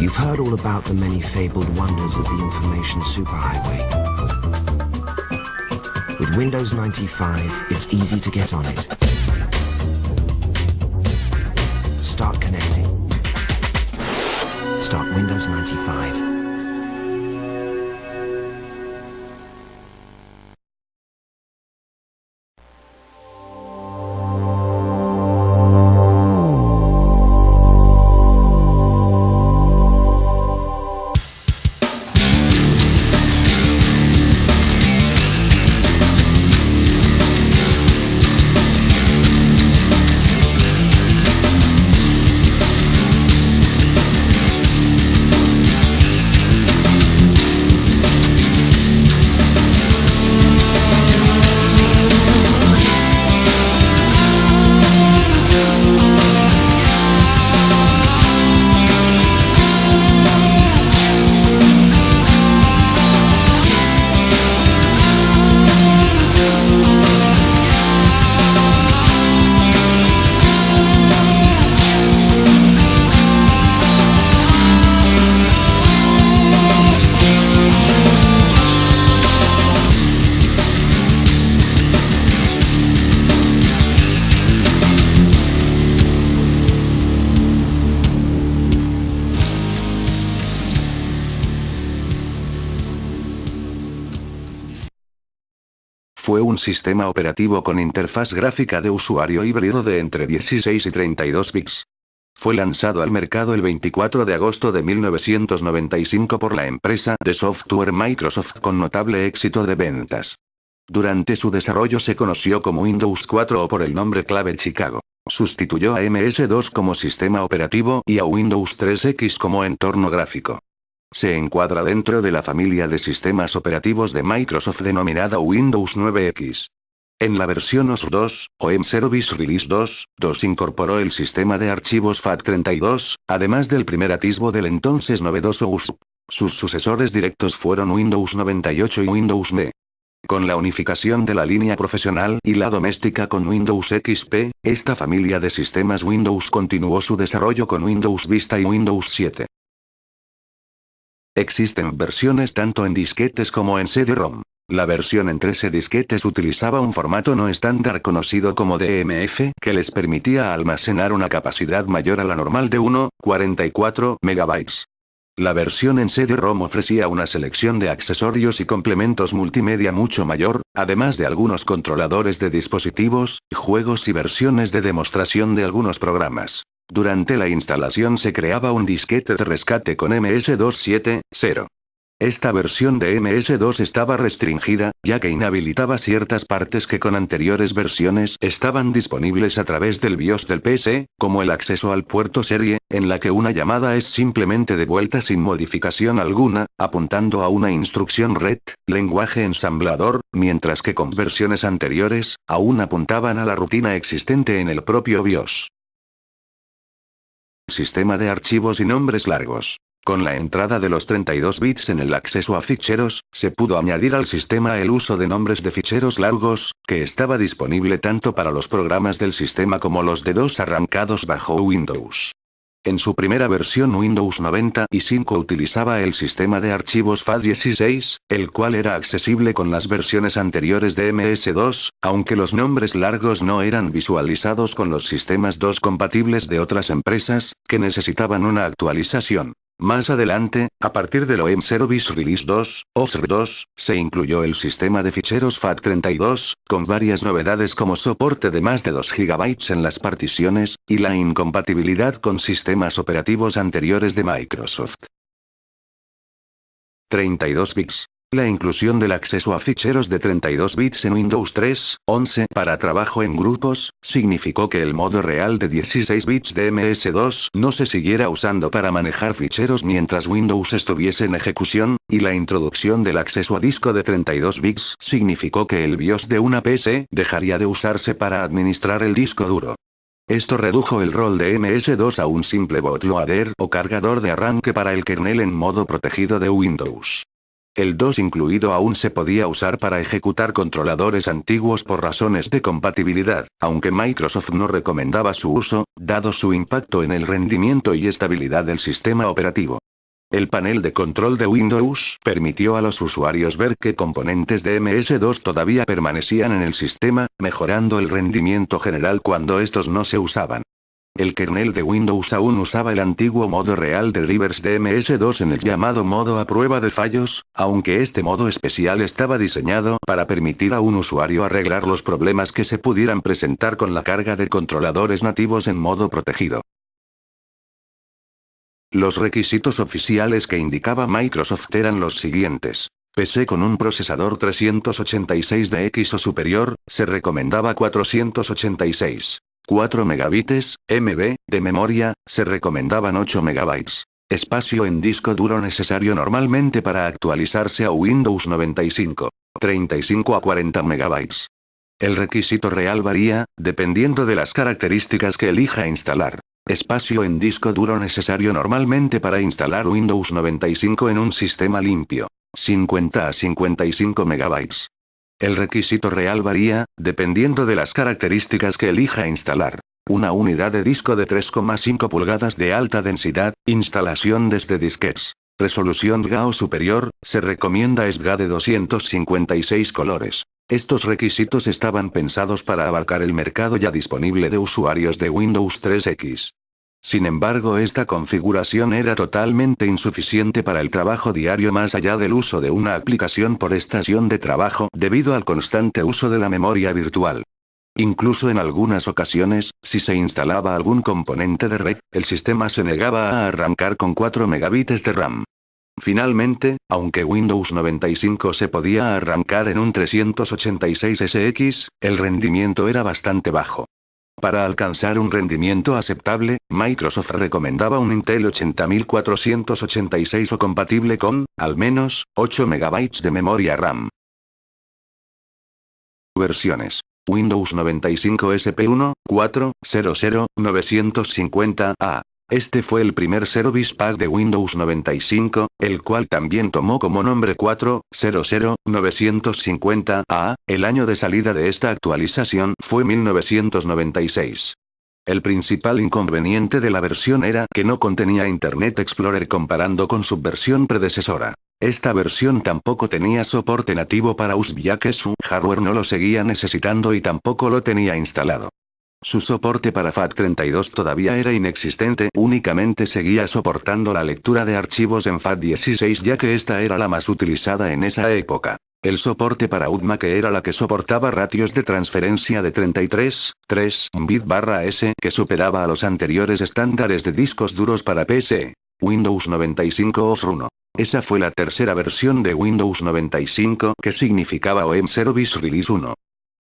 You've heard all about the many fabled wonders of the information superhighway. With Windows 95, it's easy to get on it. Start connecting. Start Windows 95. Fue un sistema operativo con interfaz gráfica de usuario híbrido de entre 16 y 32 bits. Fue lanzado al mercado el 24 de agosto de 1995 por la empresa de software Microsoft con notable éxito de ventas. Durante su desarrollo se conoció como Windows 4 o por el nombre clave Chicago. Sustituyó a MS-2 como sistema operativo y a Windows 3X como entorno gráfico. Se encuadra dentro de la familia de sistemas operativos de Microsoft denominada Windows 9X. En la versión OS2, o M0 Release 2 incorporó el sistema de archivos FAT32, además del primer atisbo del entonces novedoso USP. Sus sucesores directos fueron Windows 98 y Windows ME. Con la unificación de la línea profesional y la doméstica con Windows XP, esta familia de sistemas Windows continuó su desarrollo con Windows Vista y Windows 7. Existen versiones tanto en disquetes como en CD-ROM. La versión en 13 disquetes utilizaba un formato no estándar conocido como DMF que les permitía almacenar una capacidad mayor a la normal de 1,44 MB. La versión en CD-ROM ofrecía una selección de accesorios y complementos multimedia mucho mayor, además de algunos controladores de dispositivos, juegos y versiones de demostración de algunos programas. Durante la instalación se creaba un disquete de rescate con MS-270. Esta versión de MS-2 estaba restringida, ya que inhabilitaba ciertas partes que con anteriores versiones estaban disponibles a través del BIOS del PC, como el acceso al puerto serie, en la que una llamada es simplemente devuelta sin modificación alguna, apuntando a una instrucción RET, lenguaje ensamblador, mientras que con versiones anteriores, aún apuntaban a la rutina existente en el propio BIOS. Sistema de archivos y nombres largos. Con la entrada de los 32 bits en el acceso a ficheros, se pudo añadir al sistema el uso de nombres de ficheros largos, que estaba disponible tanto para los programas del sistema como los de DOS arrancados bajo Windows. En su primera versión Windows 95 utilizaba el sistema de archivos FAT16, el cual era accesible con las versiones anteriores de MS-2, aunque los nombres largos no eran visualizados con los sistemas DOS compatibles de otras empresas, que necesitaban una actualización. Más adelante, a partir de lo M0 Release 2, OS2, se incluyó el sistema de ficheros FAT32, con varias novedades como soporte de más de 2 GB en las particiones, y la incompatibilidad con sistemas operativos anteriores de Microsoft. 32 bits. La inclusión del acceso a ficheros de 32 bits en Windows 3.11 para trabajo en grupos, significó que el modo real de 16 bits de MS-2 no se siguiera usando para manejar ficheros mientras Windows estuviese en ejecución, y la introducción del acceso a disco de 32 bits significó que el BIOS de una PC dejaría de usarse para administrar el disco duro. Esto redujo el rol de MS-2 a un simple bootloader o cargador de arranque para el kernel en modo protegido de Windows. El DOS incluido aún se podía usar para ejecutar controladores antiguos por razones de compatibilidad, aunque Microsoft no recomendaba su uso, dado su impacto en el rendimiento y estabilidad del sistema operativo. El panel de control de Windows permitió a los usuarios ver qué componentes de MS2 todavía permanecían en el sistema, mejorando el rendimiento general cuando estos no se usaban. El kernel de Windows aún usaba el antiguo modo real de drivers de MS2 en el llamado modo a prueba de fallos, aunque este modo especial estaba diseñado para permitir a un usuario arreglar los problemas que se pudieran presentar con la carga de controladores nativos en modo protegido. Los requisitos oficiales que indicaba Microsoft eran los siguientes. PC con un procesador 386DX o superior, se recomendaba 486. 4 megabytes, MB, de memoria, se recomendaban 8 megabytes. Espacio en disco duro necesario normalmente para actualizarse a Windows 95. 35 a 40 megabytes. El requisito real varía, dependiendo de las características que elija instalar. Espacio en disco duro necesario normalmente para instalar Windows 95 en un sistema limpio. 50 a 55 megabytes. El requisito real varía, dependiendo de las características que elija instalar. Una unidad de disco de 3,5 pulgadas de alta densidad, instalación desde disquetes. Resolución SGA o superior, se recomienda SGA de 256 colores. Estos requisitos estaban pensados para abarcar el mercado ya disponible de usuarios de Windows 3X. Sin embargo, esta configuración era totalmente insuficiente para el trabajo diario más allá del uso de una aplicación por estación de trabajo debido al constante uso de la memoria virtual. Incluso en algunas ocasiones, si se instalaba algún componente de red, el sistema se negaba a arrancar con 4 megabytes de RAM. Finalmente, aunque Windows 95 se podía arrancar en un 386SX, el rendimiento era bastante bajo. Para alcanzar un rendimiento aceptable, Microsoft recomendaba un Intel 80486 o compatible con, al menos, 8 MB de memoria RAM. Versiones. Windows 95 SP1, 4.00, 950A. Este fue el primer Service Pack de Windows 95, el cual también tomó como nombre 4.00, 950A, el año de salida de esta actualización fue 1996. El principal inconveniente de la versión era que no contenía Internet Explorer comparando con su versión predecesora. Esta versión tampoco tenía soporte nativo para USB ya que su hardware no lo seguía necesitando y tampoco lo tenía instalado. Su soporte para FAT32 todavía era inexistente, únicamente seguía soportando la lectura de archivos en FAT16 ya que esta era la más utilizada en esa época. El soporte para UDMA que era la que soportaba ratios de transferencia de 33.3 bit/s que superaba a los anteriores estándares de discos duros para PC. Windows 95 OS 1. Esa fue la tercera versión de Windows 95 que significaba OEM Service Release 1.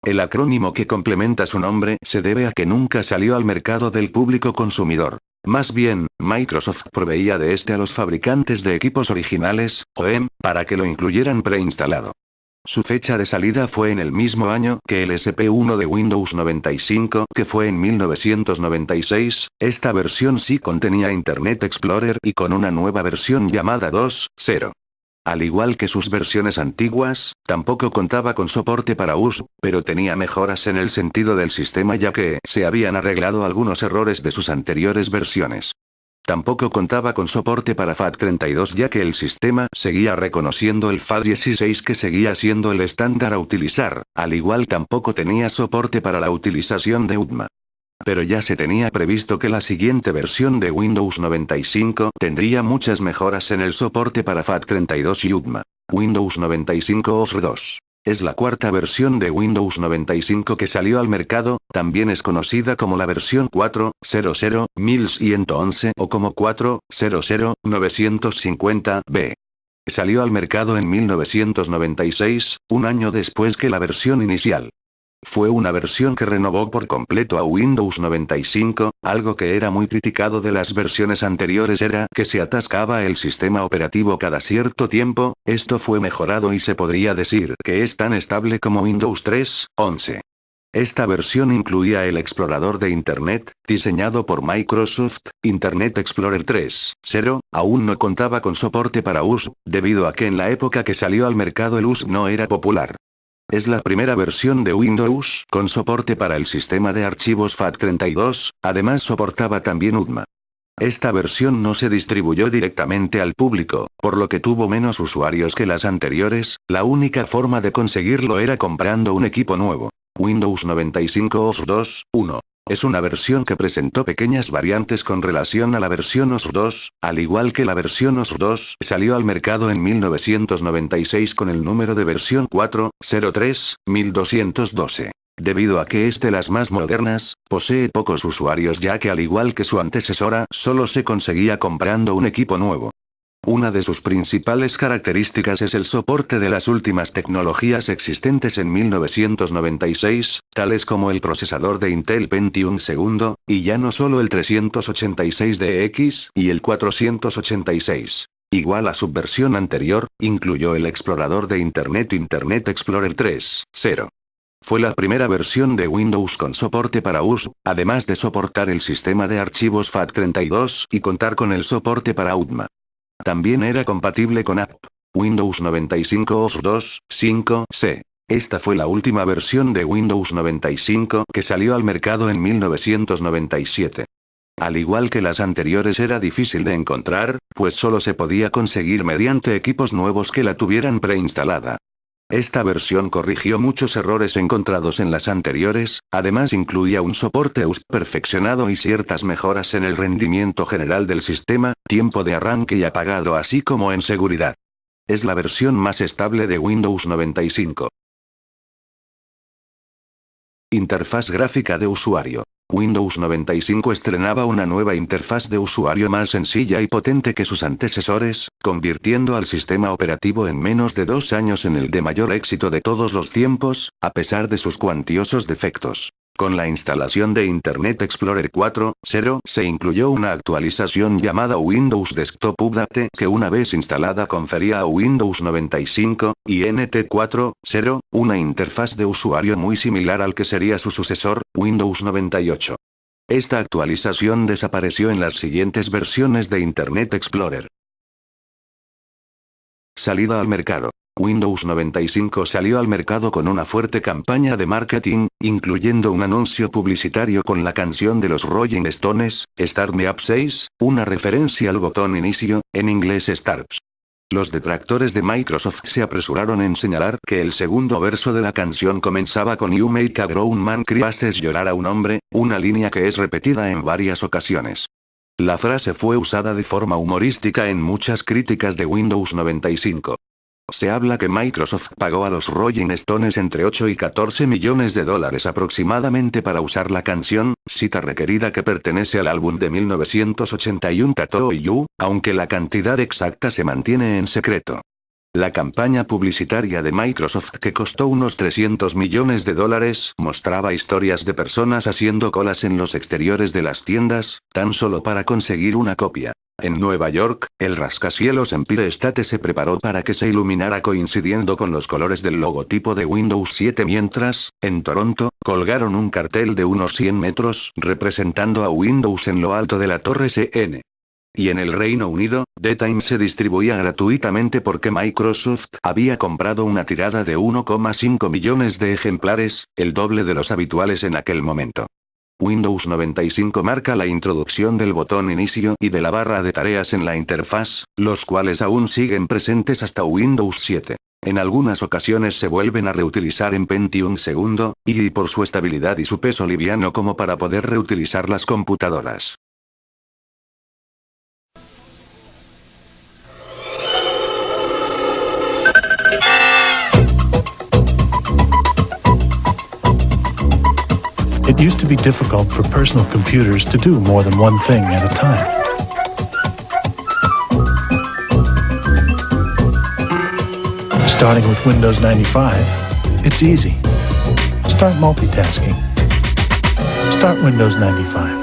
El acrónimo que complementa su nombre se debe a que nunca salió al mercado del público consumidor. Más bien, Microsoft proveía de este a los fabricantes de equipos originales, OEM, para que lo incluyeran preinstalado. Su fecha de salida fue en el mismo año que el SP1 de Windows 95, que fue en 1996. Esta versión sí contenía Internet Explorer y con una nueva versión llamada 2.0. Al igual que sus versiones antiguas, tampoco contaba con soporte para USB, pero tenía mejoras en el sentido del sistema ya que se habían arreglado algunos errores de sus anteriores versiones. Tampoco contaba con soporte para FAT32 ya que el sistema seguía reconociendo el FAT16 que seguía siendo el estándar a utilizar, al igual tampoco tenía soporte para la utilización de UDMA. Pero ya se tenía previsto que la siguiente versión de Windows 95 tendría muchas mejoras en el soporte para FAT32 y UDMA. Windows 95 OS 2. Es la cuarta versión de Windows 95 que salió al mercado, también es conocida como la versión 4.00, 1111 o como 4.00, 950B. Salió al mercado en 1996, un año después que la versión inicial. Fue una versión que renovó por completo a Windows 95, algo que era muy criticado de las versiones anteriores era que se atascaba el sistema operativo cada cierto tiempo. Esto fue mejorado y se podría decir que es tan estable como Windows 3.11. Esta versión incluía el explorador de Internet, diseñado por Microsoft. Internet Explorer 3.0, aún no contaba con soporte para USB, debido a que en la época que salió al mercado el USB no era popular. Es la primera versión de Windows con soporte para el sistema de archivos FAT32, además soportaba también UDMA. Esta versión no se distribuyó directamente al público, por lo que tuvo menos usuarios que las anteriores. La única forma de conseguirlo era comprando un equipo nuevo. Windows 95 OS 2.1. Es una versión que presentó pequeñas variantes con relación a la versión OS 2, al igual que la versión OS 2 salió al mercado en 1996 con el número de versión 4.03.1212. Debido a que es de las más modernas, posee pocos usuarios ya que al igual que su antecesora, solo se conseguía comprando un equipo nuevo. Una de sus principales características es el soporte de las últimas tecnologías existentes en 1996, tales como el procesador de Intel Pentium II, y ya no solo el 386DX y el 486. Igual a su versión anterior, incluyó el explorador de Internet Explorer 3.0. Fue la primera versión de Windows con soporte para USB, además de soportar el sistema de archivos FAT32 y contar con el soporte para UTMA. También era compatible con APP. Windows 95 OS 2.5c. Esta fue la última versión de Windows 95 que salió al mercado en 1997. Al igual que las anteriores era difícil de encontrar, pues solo se podía conseguir mediante equipos nuevos que la tuvieran preinstalada. Esta versión corrigió muchos errores encontrados en las anteriores, además incluía un soporte USB perfeccionado y ciertas mejoras en el rendimiento general del sistema, tiempo de arranque y apagado así como en seguridad. Es la versión más estable de Windows 95. Interfaz gráfica de usuario. Windows 95 estrenaba una nueva interfaz de usuario más sencilla y potente que sus antecesores, convirtiendo al sistema operativo en menos de 2 años en el de mayor éxito de todos los tiempos, a pesar de sus cuantiosos defectos. Con la instalación de Internet Explorer 4.0 se incluyó una actualización llamada Windows Desktop Update que una vez instalada confería a Windows 95 y NT 4.0 una interfaz de usuario muy similar al que sería su sucesor, Windows 98. Esta actualización desapareció en las siguientes versiones de Internet Explorer. Salida al mercado. Windows 95 salió al mercado con una fuerte campaña de marketing, incluyendo un anuncio publicitario con la canción de los Rolling Stones, Start Me Up 6, una referencia al botón inicio, en inglés Starts. Los detractores de Microsoft se apresuraron en señalar que el segundo verso de la canción comenzaba con You make a grown man cry, haces llorar a un hombre, una línea que es repetida en varias ocasiones. La frase fue usada de forma humorística en muchas críticas de Windows 95. Se habla que Microsoft pagó a los Rolling Stones entre 8 y 14 millones de dólares aproximadamente para usar la canción, cita requerida que pertenece al álbum de 1981 Tattoo You, aunque la cantidad exacta se mantiene en secreto. La campaña publicitaria de Microsoft, que costó unos 300 millones de dólares, mostraba historias de personas haciendo colas en los exteriores de las tiendas, tan solo para conseguir una copia. En Nueva York, el rascacielos Empire State se preparó para que se iluminara coincidiendo con los colores del logotipo de Windows 7 mientras, en Toronto, colgaron un cartel de unos 100 metros representando a Windows en lo alto de la torre CN. Y en el Reino Unido, The Times se distribuía gratuitamente porque Microsoft había comprado una tirada de 1,5 millones de ejemplares, el doble de los habituales en aquel momento. Windows 95 marca la introducción del botón inicio y de la barra de tareas en la interfaz, los cuales aún siguen presentes hasta Windows 7. En algunas ocasiones se vuelven a reutilizar en Pentium II, y por su estabilidad y su peso liviano como para poder reutilizar las computadoras. It used to be difficult for personal computers to do more than one thing at a time. Starting with Windows 95, it's easy. Start multitasking. Start Windows 95.